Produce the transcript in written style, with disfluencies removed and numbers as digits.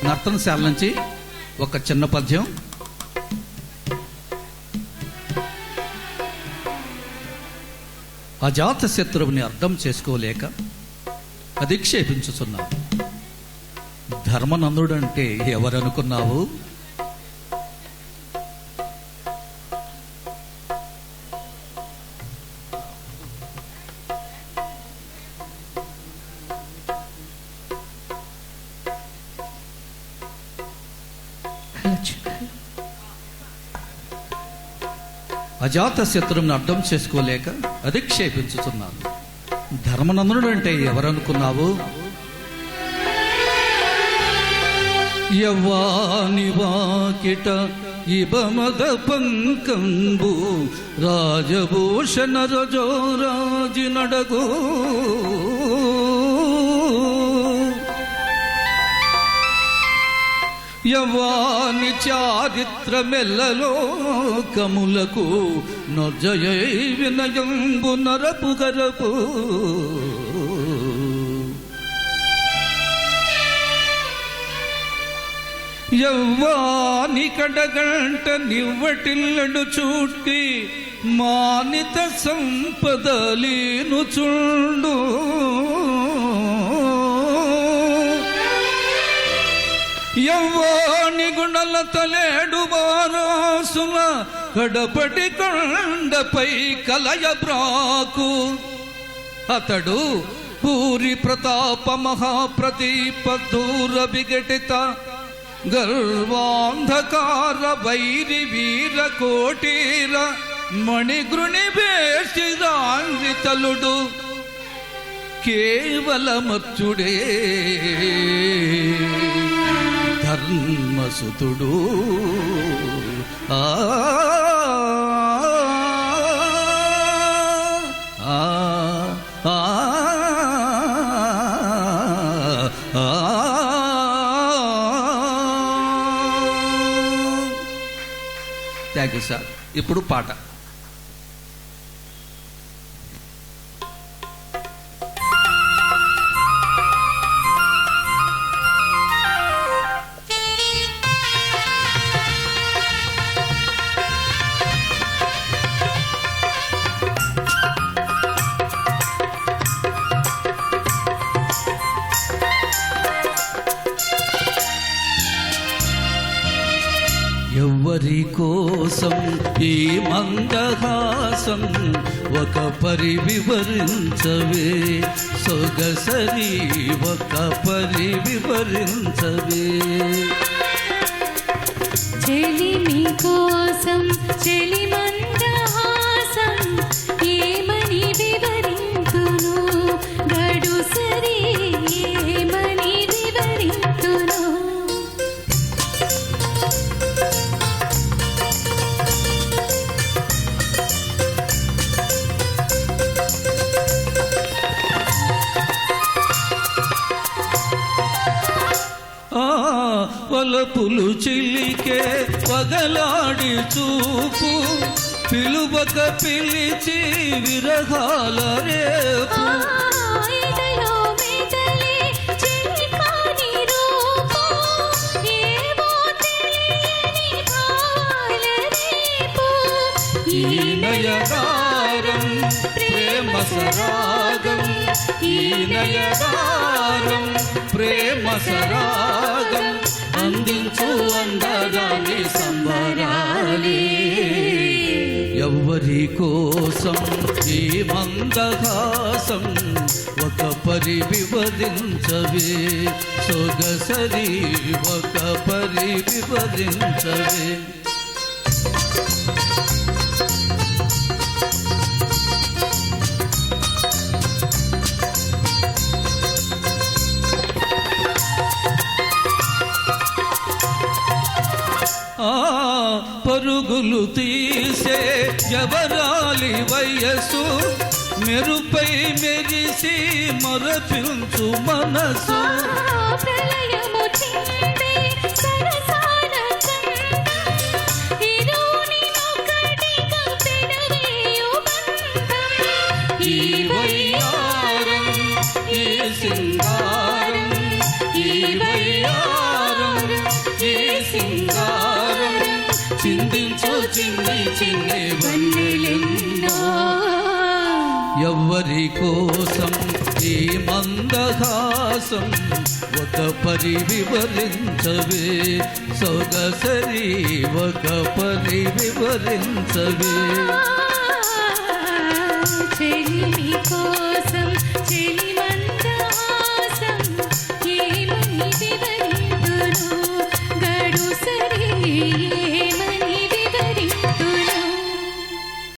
నర్తనశాల నుంచి ఒక చిన్న పద్యం. అజాత శత్రువుని అర్థం చేసుకోలేక అధిక్షేపించుచున్నావు. ధర్మనందుడంటే ఎవరనుకున్నావు? అజాత శత్రువుని అర్థం చేసుకోలేక అధిక్షేపించుతున్నాను. ధర్మనందనుడు అంటే ఎవరనుకున్నావు? యవ్వాని వాకిట ఇబమద పంకంబు రాజభూషణ రజోరాజి నడగు యవ్వాని చారిత్రమెల్లలోకములకు నొజ్జయై వినయంబు నరపు గరపు యవ్వాని కడగంట నివ్వటిల్లడు చూట్టి మానిత సంపదలీను చుండు యవ్వాని గుణల తలేడు వారాసుల కడపటి కొండపై కలయ బ్రాకు అతడు పూరి ప్రతాప మహాప్రదీప దూర విఘటిత గర్వాంధకార వైరి వీర కోటీర మణిగృణి వేషిరాంజితలుడు కేవలమర్చుడే ధర్మసుతుడు. ఆ థ్యాంక్ యూ సార్. ఇప్పుడు పాట. ఎవ్వరి కోసం ఈ మందహాసం ఒక పరి వివరించవే సొగసరి ఒక పరి వివరించవే. చెలిమి కోసం చెలి మందహాసం ఏమని వివరింతును గడుసరి ఏమని వివరింతును. వలపులు చిలికే పగలాడి చూపు పిలువక పిలిచి విరహాల రేపు ఈ నయగారం ప్రేమ సరాగం ఈ నయగారం ప్రేమ సరాగం అందించు అందగాని సంబరాలి. ఎవ్వరి కోసం ఈ మందహాసం ఒక పరి వివరించవే సొగసరి ఒక పరి వివరించవే. పరుగులు తీసే ఎవరాలి వయస్సు మెరుపై మెరిసి మరపించు మనసు ఈ వయ్యారం ఈ సింగారం ఈ వయ్యారం చిన్ని చిన్ని వన్నెలెన్నో. ఎవరి కోసం ఈ మందహాసం ఒక పరి వివరించవే సొగసరి ఒక పరి వివరించవే. చెలి